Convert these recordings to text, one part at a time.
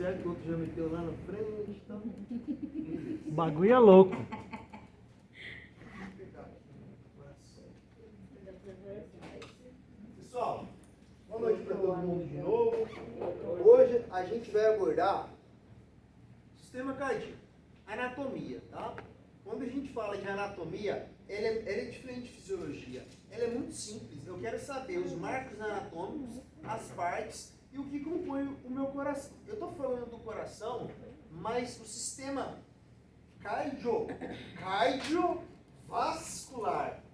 certo, o outro já meteu lá na frente, então... O bagulho é louco. Pessoal, boa noite para todo mundo de novo. Hoje a gente vai abordar sistema cardíaco, anatomia, tá? Quando a gente fala de anatomia, ela é diferente de fisiologia. Ela é muito simples. Eu quero saber os marcos anatômicos, as partes e o que compõe o meu coração. Eu estou falando do coração, mas o sistema cardiovascular,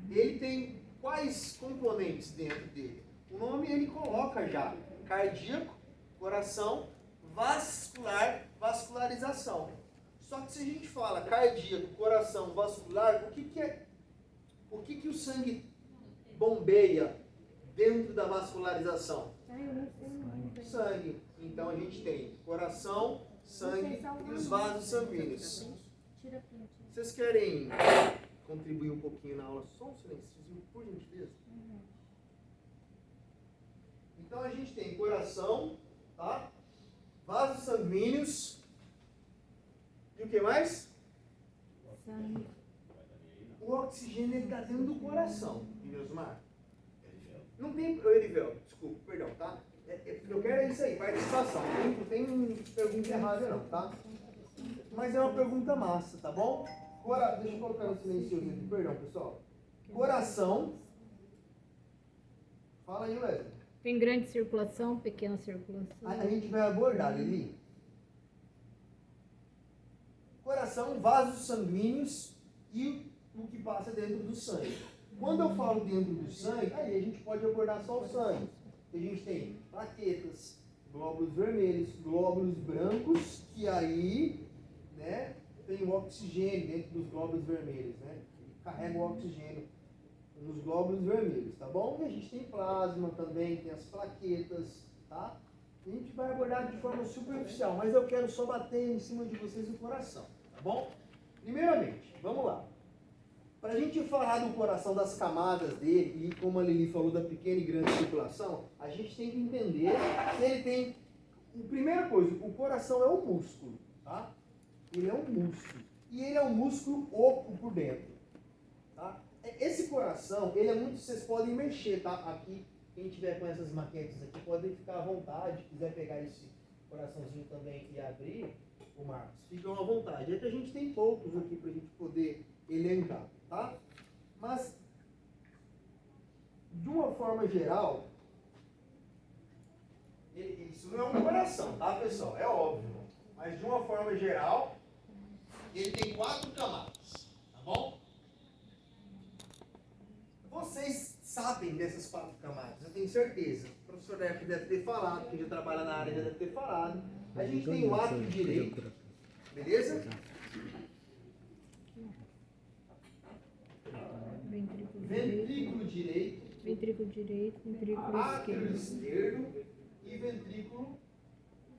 ele tem quais componentes dentro dele? O nome ele coloca já: cardíaco, coração, vascular, vascularização. Só que se a gente fala cardíaco, coração, vascular, o que o sangue bombeia dentro da vascularização? Sangue. Então a gente tem coração, sangue e os vasos sanguíneos. Vocês querem contribuir um pouquinho na aula? Só um silênciozinho, por gentileza. Então a gente tem coração, tá? Vasos sanguíneos. E o que mais? Sangue. O oxigênio está dentro do coração, Eliosmar. Não tem... Erivel, desculpa, perdão, tá? Eu quero é isso aí, participação. Não tem pergunta errada não, tá? Mas é uma pergunta massa, tá bom? Deixa eu colocar no silencioso aqui, perdão, pessoal. Coração. Fala aí, Wesley. Tem grande circulação, pequena circulação. A gente vai abordar, Lili. Coração, vasos sanguíneos e o que passa dentro do sangue. Quando eu falo dentro do sangue, aí a gente pode abordar só o sangue. A gente tem plaquetas, glóbulos vermelhos, glóbulos brancos, que aí, né, tem o oxigênio dentro dos glóbulos vermelhos, né? Ele carrega o oxigênio nos glóbulos vermelhos, tá bom? E a gente tem plasma também, tem as plaquetas, tá? A gente vai abordar de forma superficial, mas eu quero só bater em cima de vocês o coração, tá bom? Primeiramente, vamos lá. Para a gente falar do coração, das camadas dele, e como a Lili falou da pequena e grande circulação, a gente tem que entender que ele tem... Primeira coisa, o coração é um músculo, tá? Ele é um músculo. E ele é um músculo oco por dentro, tá? Esse coração, ele é muito... Vocês podem mexer, tá? Aqui, quem tiver com essas maquetes aqui, podem ficar à vontade. Se quiser pegar esse coraçãozinho também e abrir, o Marcos, ficam à vontade. É que a gente tem poucos aqui para a gente poder elencar, tá? Mas, de uma forma geral, isso não é um coração, tá, pessoal? É óbvio. Mas, de uma forma geral, ele tem 4 camadas, tá bom? Vocês sabem dessas 4 camadas, eu tenho certeza. O professor Depp deve ter falado, quem já trabalha na área já deve ter falado. A gente tem o átrio direito, beleza? Ventrículo direito, Ventrículo direito, ventrículo átrio esquerdo. esquerdo e ventrículo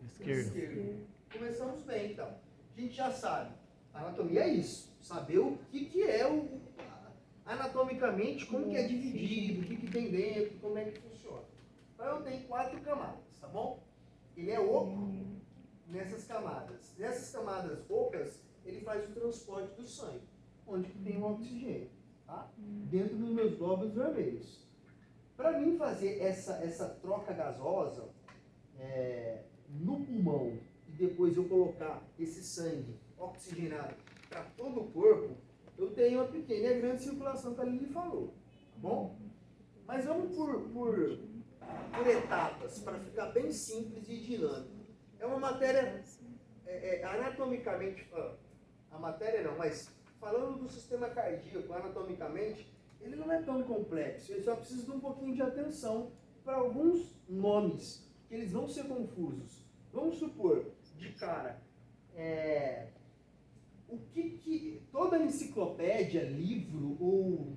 Esquerdo. esquerdo. Começamos bem, então. A gente já sabe. A anatomia é isso. Saber o que é anatomicamente, como que é dividido, o que tem dentro, como é que funciona. Então eu tenho 4 camadas, tá bom? Ele é oco nessas camadas. Nessas camadas ocas, ele faz o transporte do sangue, onde que tem o oxigênio, tá? Dentro dos meus glóbulos vermelhos. Para mim fazer essa troca gasosa no pulmão e depois eu colocar esse sangue oxigenado para todo o corpo, eu tenho uma pequena e grande circulação que a Lili falou, tá bom? Mas vamos por etapas, para ficar bem simples e dinâmico. É uma matéria, anatomicamente, a matéria não, mas falando do sistema cardíaco, anatomicamente, ele não é tão complexo, ele só precisa de um pouquinho de atenção para alguns nomes, que eles vão ser confusos. Vamos supor, de cara, o que toda enciclopédia, livro ou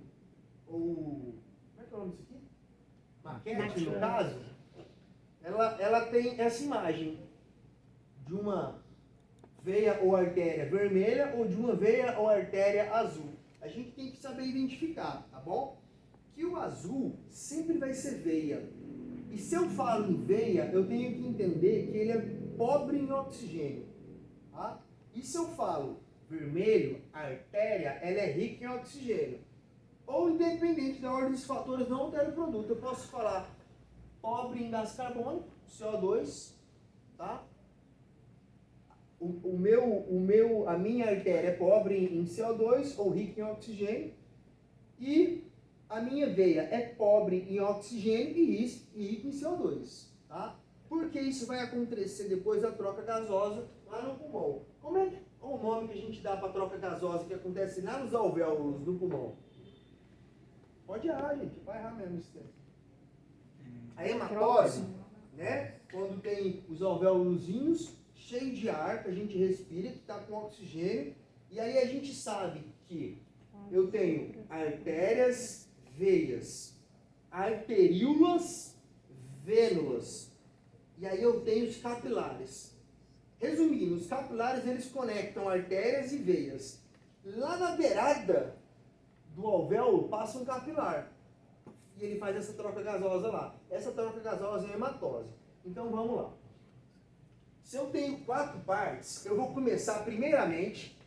como é que é o nome disso aqui? Maquete, no caso, ela tem essa imagem de uma veia ou artéria vermelha ou de uma veia ou artéria azul. A gente tem que saber identificar, tá bom? Que o azul sempre vai ser veia. E se eu falo em veia, eu tenho que entender que ele é pobre em oxigênio. Tá? E se eu falo vermelho, a artéria, ela é rica em oxigênio. Ou independente da ordem dos fatores, não altera o produto. Eu posso falar pobre em gás carbônico, CO2, tá? A minha artéria é pobre em CO2 ou rica em oxigênio. E a minha veia é pobre em oxigênio e rica em CO2, tá? Porque isso vai acontecer depois da troca gasosa lá no pulmão. Como é o nome que a gente dá para a troca gasosa que acontece lá nos alvéolos do pulmão? Pode errar, gente. Vai errar mesmo esse tempo. A hematose, né? Quando tem os alvéolozinhos cheios de ar que a gente respira, que está com oxigênio. E aí a gente sabe que eu tenho artérias, veias, arteríolas, vênulas. E aí eu tenho os capilares. Resumindo, os capilares eles conectam artérias e veias. Lá na beirada do alvéolo passa um capilar. E ele faz essa troca gasosa lá. Essa troca gasosa é hematose. Então vamos lá. Se eu tenho 4 partes, eu vou começar primeiramente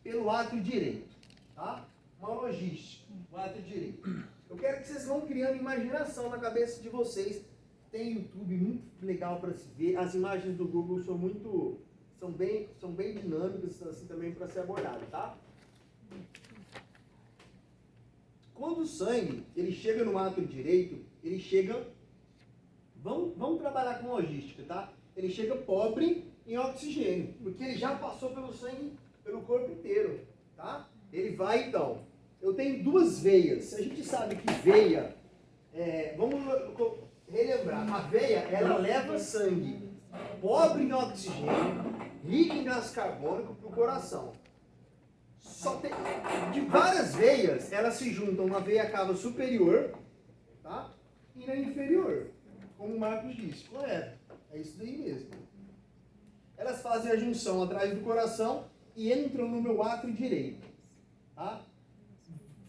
pelo átrio direito. Tá? Uma logística, o átrio direito. Eu quero que vocês vão criando imaginação na cabeça de vocês. Tem YouTube muito legal para se ver. As imagens do Google são bem dinâmicas assim, também para ser abordado, tá? Quando o sangue ele chega no átrio direito, ele chega. Vamos trabalhar com logística, tá? Ele chega pobre em oxigênio, porque ele já passou pelo sangue, pelo corpo inteiro, tá? Ele vai então. Eu tenho 2 veias. A gente sabe que veia, vamos relembrar. A veia ela leva sangue pobre em oxigênio, rico em gás carbônico para o coração. De várias veias, elas se juntam na veia cava superior, tá? E na inferior, como o Marcos disse, correto? É isso daí mesmo. Elas fazem a junção atrás do coração e entram no meu átrio direito, tá?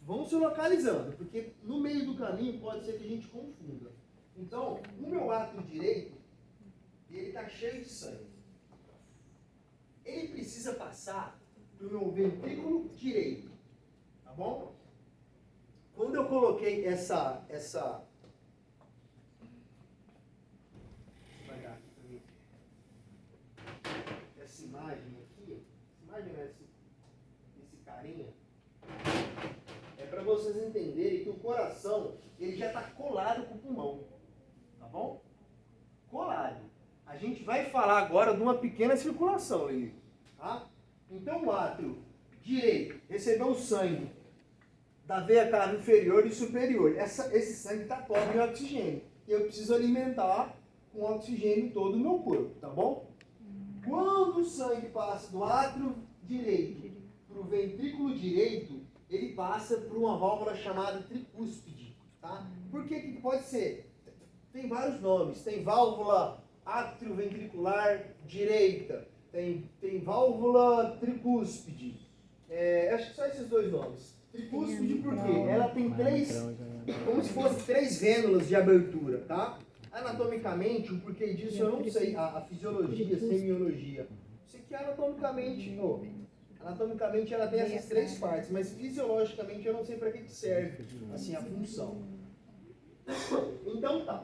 Vão se localizando, porque no meio do caminho pode ser que a gente confunda. Então, o meu átrio direito, ele está cheio de sangue. Ele precisa passar para o meu ventrículo direito, tá bom? Quando eu coloquei essa imagem aqui, esse carinha, é para vocês entenderem que o coração ele já está colado com o pulmão, tá bom? Colado. A gente vai falar agora de uma pequena circulação ali, tá? Então o átrio direito recebeu o sangue da veia cava inferior e superior. Esse sangue está pobre em oxigênio. E eu preciso alimentar com oxigênio todo o meu corpo, tá bom? Quando o sangue passa do átrio direito para o ventrículo direito, ele passa por uma válvula chamada tricúspide, tá? Por que pode ser? Tem vários nomes. Tem válvula atrioventricular direita, tem válvula tricúspide. Acho que só esses 2 nomes. Tricúspide por quê? Ela tem 3, como se fosse 3 vênulas de abertura, tá? Anatomicamente, o porquê disso eu não sei. A fisiologia, a semiologia. Sei que anatomicamente ela tem essas 3 partes, mas fisiologicamente eu não sei para que serve assim, a função. Então tá.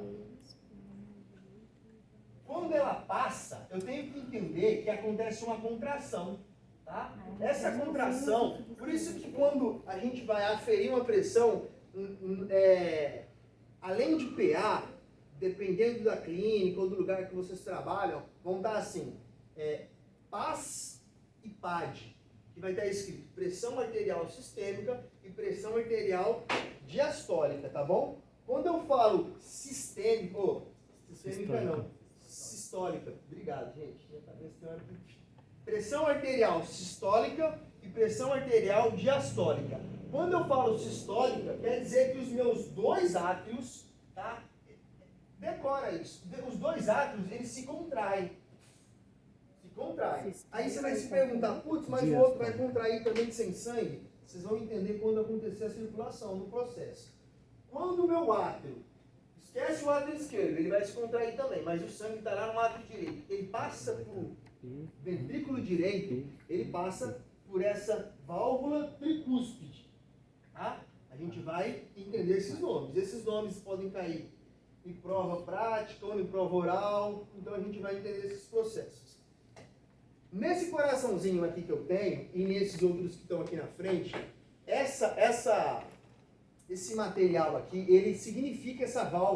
Quando ela passa, eu tenho que entender que acontece uma contração, tá? Essa contração, por isso que quando a gente vai aferir uma pressão, além de PA, dependendo da clínica ou do lugar que vocês trabalham, vão estar assim, PAS e PAD, que vai estar escrito pressão arterial sistêmica e pressão arterial diastólica, tá bom? Quando eu falo sistêmica não. Sistólica. Obrigado, gente. Pressão arterial sistólica e pressão arterial diastólica. Quando eu falo sistólica, quer dizer que os meus 2 átrios, tá? Decora isso. Os 2 átrios, eles se contraem. Aí você vai se perguntar, putz, mas o outro vai contrair também sem sangue? Vocês vão entender quando acontecer a circulação no processo. Quando o meu átrio Esquece o átrio esquerdo, ele vai se contrair também, mas o sangue está lá no átrio direito. Ele passa por ventrículo direito, ele passa por essa válvula tricúspide. Tá? A gente vai entender esses nomes. Esses nomes podem cair em prova prática ou em prova oral, então a gente vai entender esses processos. Nesse coraçãozinho aqui que eu tenho, e nesses outros que estão aqui na frente, esse material aqui, ele significa essa válvula.